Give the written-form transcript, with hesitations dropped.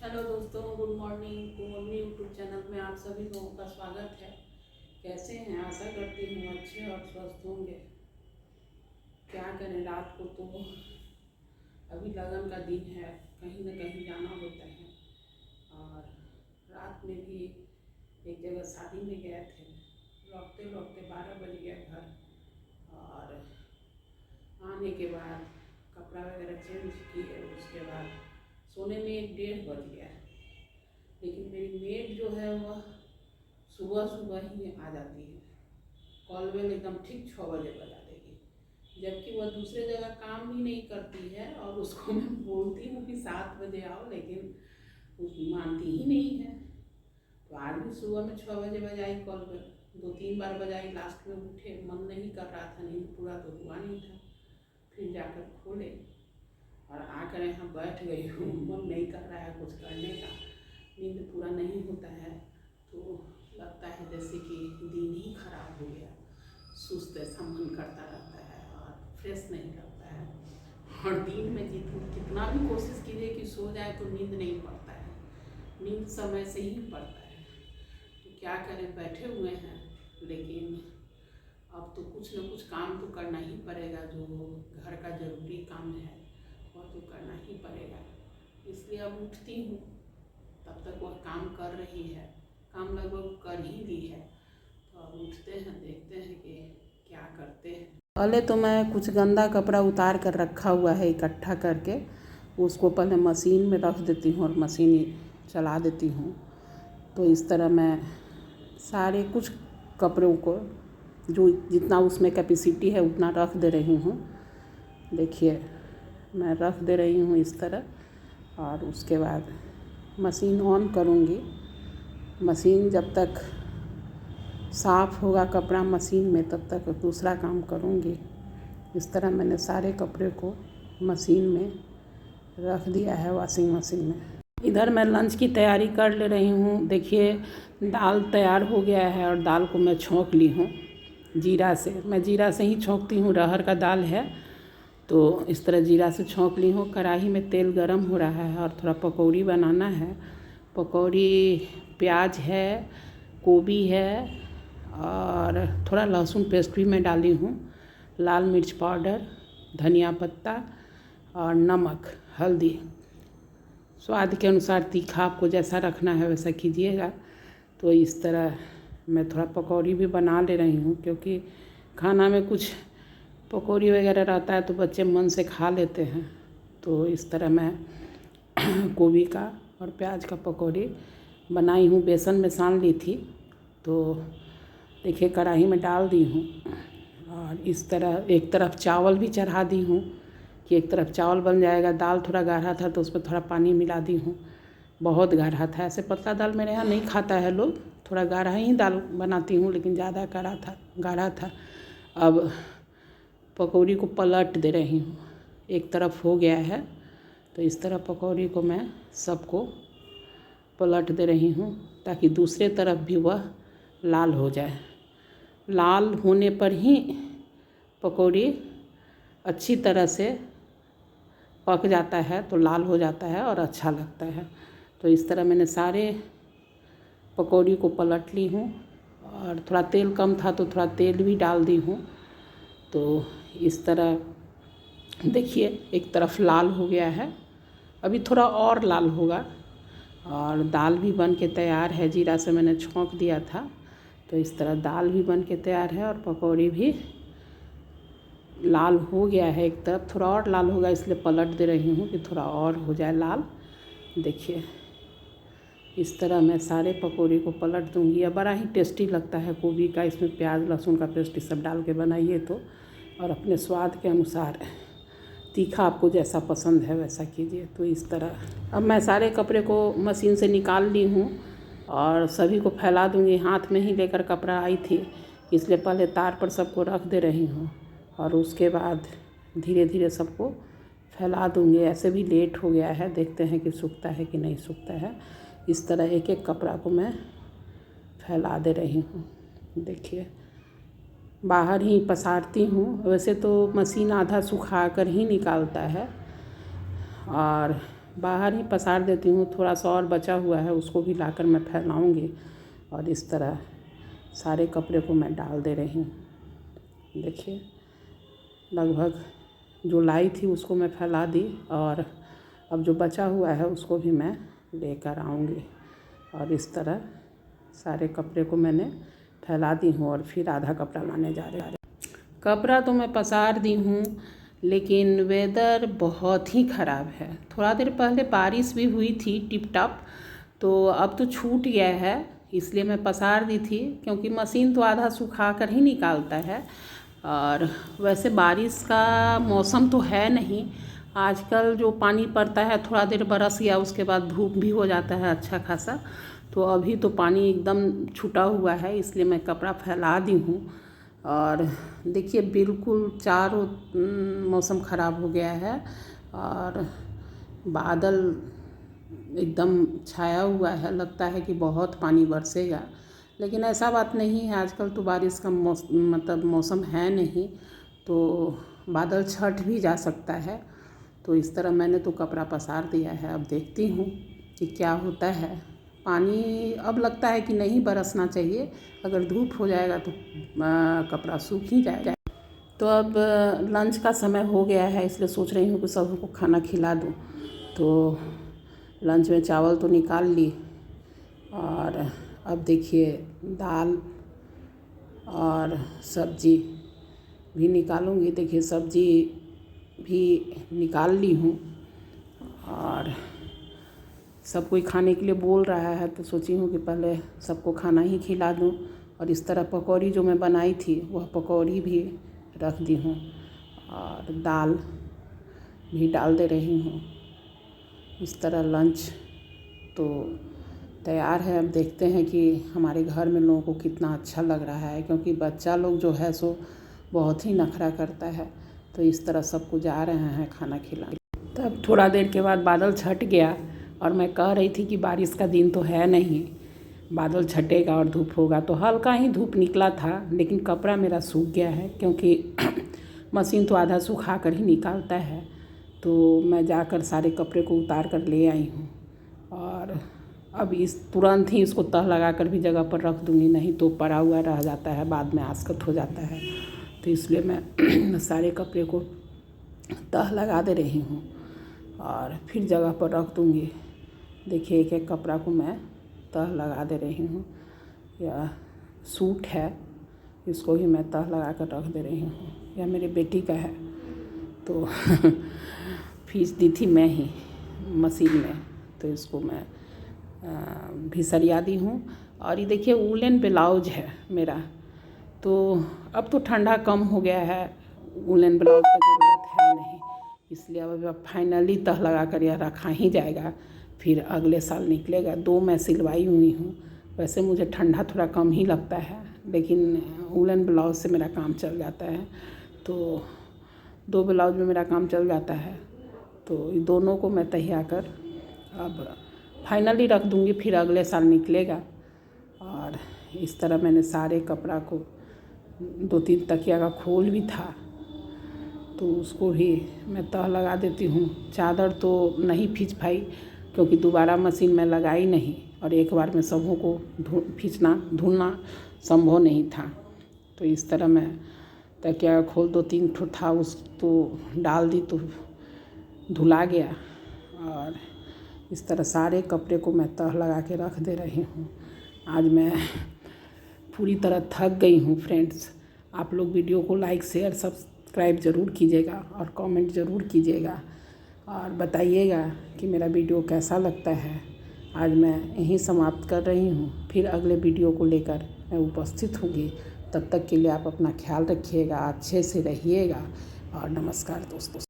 Hello दोस्तों, good morning. कोमलनी YouTube channel में आप सभी लोगों का स्वागत है। कैसे हैं? आशा करती हूँ अच्छे और स्वस्थ होंगे। क्या करें, रात को तो अभी लगन का दिन है, कहीं ना कहीं जाना होता है। और रात में भी एक जगह शादी में गए थे, लौटते लौटते 12 बज गया घर। और आने के बाद कपड़ा वगैरह चेंज किए, उसके बाद सोने में 1 डेढ़ बज गया। लेकिन मेरी मेड जो है वह सुबह सुबह ही आ जाती है। कॉल बेल एकदम ठीक 6 बजे बजा देगी, जबकि वह दूसरे जगह काम भी नहीं करती है। और उसको मैं बोलती हूँ कि 7 बजे आओ, लेकिन उसकी मानती ही नहीं है। तो आज भी सुबह में 6 बजे बजाई कॉल बेल, 2-3 बार बजाई। लास्ट में उठे, मन नहीं कर रहा था, नींद पूरा तो हुआ नहीं था। फिर जाकर खोले और आकर यहाँ बैठ गई हूँ। मन नहीं कर रहा है कुछ करने का, नींद पूरा नहीं होता है, तो लगता है जैसे कि दिन ही खराब हो गया। सुस्त ऐसा मन करता रहता है और फ्रेश नहीं लगता है। और दिन में कितना भी कोशिश कीजिए कि सो जाए तो नींद नहीं पड़ता है, नींद समय से ही पड़ता है। तो क्या करें, बैठे हुए हैं, लेकिन अब तो कुछ न कुछ काम तो करना ही पड़ेगा। जो घर का ज़रूरी काम है वह तो करना ही पड़ेगा। इसलिए अब उठती हूँ, तब तक वह काम कर रही है, काम लगभग कर ही ली है। तो अब उठते हैं, देखते हैं कि क्या करते हैं। पहले तो मैं कुछ गंदा कपड़ा उतार कर रखा हुआ है इकट्ठा करके, उसको पहले मशीन में रख देती हूँ और मशीन चला देती हूँ। तो इस तरह मैं सारे कुछ कपड़ों को जो जितना उसमें कैपेसिटी है उतना रख दे रही हूँ। देखिए, मैं रख दे रही हूँ इस तरह। और उसके बाद मशीन ऑन करूँगी। मशीन जब तक साफ़ होगा कपड़ा मशीन में, तब तक दूसरा काम करूँगी। इस तरह मैंने सारे कपड़े को मशीन में रख दिया है, वॉशिंग मशीन में। इधर मैं लंच की तैयारी कर ले रही हूँ। देखिए, दाल तैयार हो गया है और दाल को मैं छौंक ली हूँ जीरा से। मैं जीरा से ही छौंकती हूँ, अरहर का दाल है तो इस तरह जीरा से छौंक ली हूँ। कढ़ाई में तेल गरम हो रहा है और थोड़ा पकौड़ी बनाना है। पकौड़ी, प्याज है, गोभी है और थोड़ा लहसुन पेस्ट भी मैं डाली हूँ, लाल मिर्च पाउडर, धनिया पत्ता और नमक, हल्दी। स्वाद के अनुसार तीखा आपको जैसा रखना है वैसा कीजिएगा। तो इस तरह मैं थोड़ा पकौड़ी भी बना ले रही हूँ, क्योंकि खाना में कुछ पकौड़ी वगैरह रहता है तो बच्चे मन से खा लेते हैं। तो इस तरह मैं गोभी का और प्याज का पकौड़ी बनाई हूँ। बेसन में सान ली थी, तो देखिए कढ़ाई में डाल दी हूँ। और इस तरह एक तरफ चावल भी चढ़ा दी हूँ कि एक तरफ चावल बन जाएगा। दाल थोड़ा गाढ़ा था तो उसमें थोड़ा पानी मिला दी हूँ। बहुत गाढ़ा था, ऐसे पतला दाल मेरे यहाँ नहीं खाता है लोग, थोड़ा गाढ़ा ही दाल बनाती हूँ, लेकिन ज़्यादा गाढ़ा था। अब पकौड़ी को पलट दे रही हूँ। एक तरफ हो गया है तो इस तरह पकौड़ी को मैं सबको पलट दे रही हूँ, ताकि दूसरे तरफ भी वह लाल हो जाए। लाल होने पर ही पकौड़ी अच्छी तरह से पक जाता है, तो लाल हो जाता है और अच्छा लगता है। तो इस तरह मैंने सारे पकौड़ी को पलट ली हूँ और थोड़ा तेल कम था तो थोड़ा तेल भी डाल दी हूँ। तो इस तरह देखिए, एक तरफ लाल हो गया है, अभी थोड़ा और लाल होगा। और दाल भी बन के तैयार है, जीरा से मैंने छौंक दिया था। तो इस तरह दाल भी बन के तैयार है और पकौड़ी भी लाल हो गया है। एक तरफ थोड़ा और लाल होगा, इसलिए पलट दे रही हूँ कि थोड़ा और हो जाए लाल। देखिए, इस तरह मैं सारे पकौड़ी को पलट दूँगी। यह बड़ा ही टेस्टी लगता है गोभी का, इसमें प्याज लहसुन का पेस्ट सब डाल के बनाइए तो। और अपने स्वाद के अनुसार तीखा आपको जैसा पसंद है वैसा कीजिए। तो इस तरह अब मैं सारे कपड़े को मशीन से निकाल ली हूँ और सभी को फैला दूँगी। हाथ में ही लेकर कपड़ा आई थी, इसलिए पहले तार पर सबको रख दे रही हूँ और उसके बाद धीरे धीरे सबको फैला दूँगी। ऐसे भी लेट हो गया है, देखते हैं कि सूखता है कि नहीं सूखता है। इस तरह एक एक कपड़ा को मैं फैला दे रही हूँ। देखिए, बाहर ही पसारती हूँ। वैसे तो मशीन आधा सुखा कर ही निकालता है और बाहर ही पसार देती हूँ। थोड़ा सा और बचा हुआ है उसको भी लाकर मैं फैलाऊँगी और इस तरह सारे कपड़े को मैं डाल दे रही हूँ। देखिए लगभग जो लाई थी उसको मैं फैला दी और अब जो बचा हुआ है उसको भी मैं लेकर आऊँगी और इस तरह सारे कपड़े को मैंने फैला दी हूँ और फिर आधा कपड़ा लाने जा रहे हैं। कपड़ा तो मैं पसार दी हूँ लेकिन वेदर बहुत ही ख़राब है। थोड़ा देर पहले बारिश भी हुई थी टिप टॉप, तो अब तो छूट गया है इसलिए मैं पसार दी थी, क्योंकि मशीन तो आधा सुखा कर ही निकालता है। और वैसे बारिश का मौसम तो है नहीं आजकल। जो पानी पड़ता है थोड़ा देर बरस गया उसके बाद धूप भी हो जाता है अच्छा खासा। तो अभी तो पानी एकदम छूटा हुआ है इसलिए मैं कपड़ा फैला दी हूँ। और देखिए बिल्कुल चारों मौसम ख़राब हो गया है और बादल एकदम छाया हुआ है। लगता है कि बहुत पानी बरसेगा, लेकिन ऐसा बात नहीं है। आजकल तो बारिश का मौसम है नहीं, तो बादल छट भी जा सकता है। तो इस तरह मैंने तो कपड़ा पसार दिया है। अब देखती हूँ कि क्या होता है। पानी अब लगता है कि नहीं बरसना चाहिए, अगर धूप हो जाएगा तो कपड़ा सूख ही जाएगा। तो अब लंच का समय हो गया है इसलिए सोच रही हूँ कि सबको खाना खिला दूँ। तो लंच में चावल तो निकाल ली और अब देखिए दाल और सब्जी भी निकालूंगी। देखिए सब्जी भी निकाल ली हूँ और सब कोई खाने के लिए बोल रहा है तो सोची हूँ कि पहले सबको खाना ही खिला दूँ। और इस तरह पकौड़ी जो मैं बनाई थी वह पकौड़ी भी रख दी हूँ और दाल भी डाल दे रही हूँ। इस तरह लंच तो तैयार है। अब देखते हैं कि हमारे घर में लोगों को कितना अच्छा लग रहा है, क्योंकि बच्चा लोग जो है सो बहुत ही नखरा करता है। तो इस तरह सबको जा रहे हैं खाना खिलाने। तब थोड़ा देर के बाद बादल छट गया और मैं कह रही थी कि बारिश का दिन तो है नहीं, बादल छटेगा और धूप होगा। तो हल्का ही धूप निकला था लेकिन कपड़ा मेरा सूख गया है, क्योंकि मशीन तो आधा सुखा कर ही निकालता है। तो मैं जाकर सारे कपड़े को उतार कर ले आई हूँ और अब इस तुरंत ही इसको तह लगा कर भी जगह पर रख दूँगी, नहीं तो पड़ा हुआ रह जाता है, बाद में आसकत हो जाता है। तो इसलिए मैं सारे कपड़े को तह लगा दे रही हूँ और फिर जगह पर रख दूँगी। देखिए एक एक कपड़ा को मैं तह लगा दे रही हूँ। यह सूट है, इसको भी मैं तह लगा कर रख दे रही हूँ। यह मेरी बेटी का है, तो खींच दी थी मैं ही मशीन में, तो इसको मैं भी सरिया दी हूँ। और ये देखिए वूलन ब्लाउज है मेरा। तो अब तो ठंडा कम हो गया है, वूलन ब्लाउज की ज़रूरत है नहीं, इसलिए अब फाइनली तह लगा कर यह रखा ही जाएगा, फिर अगले साल निकलेगा। 2 मैं सिलवाई हुई हूँ। वैसे मुझे ठंडा थोड़ा कम ही लगता है, लेकिन वूलन ब्लाउज से मेरा काम चल जाता है। तो 2 ब्लाउज में मेरा काम चल जाता है। तो ये दोनों को मैं तैयार कर अब फाइनली रख दूँगी, फिर अगले साल निकलेगा। और इस तरह मैंने सारे कपड़ा को 2-3 तकिया का खोल भी था तो उसको भी मैं तह लगा देती हूँ। चादर तो नहीं खींच पाई क्योंकि दोबारा मशीन में लगाई नहीं और एक बार में सबों को धुलना संभव नहीं था। तो इस तरह मैं तकिया का खोल 2-3 ठो था उस तो डाल दी तो धुला गया। और इस तरह सारे कपड़े को मैं तह लगा के रख दे रही हूँ। आज मैं पूरी तरह थक गई हूँ फ्रेंड्स। आप लोग वीडियो को लाइक शेयर सब्सक्राइब ज़रूर कीजिएगा और कमेंट ज़रूर कीजिएगा और बताइएगा कि मेरा वीडियो कैसा लगता है। आज मैं यहीं समाप्त कर रही हूँ, फिर अगले वीडियो को लेकर मैं उपस्थित होंगी। तब तक के लिए आप अपना ख्याल रखिएगा, अच्छे से रहिएगा और नमस्कार दोस्तों।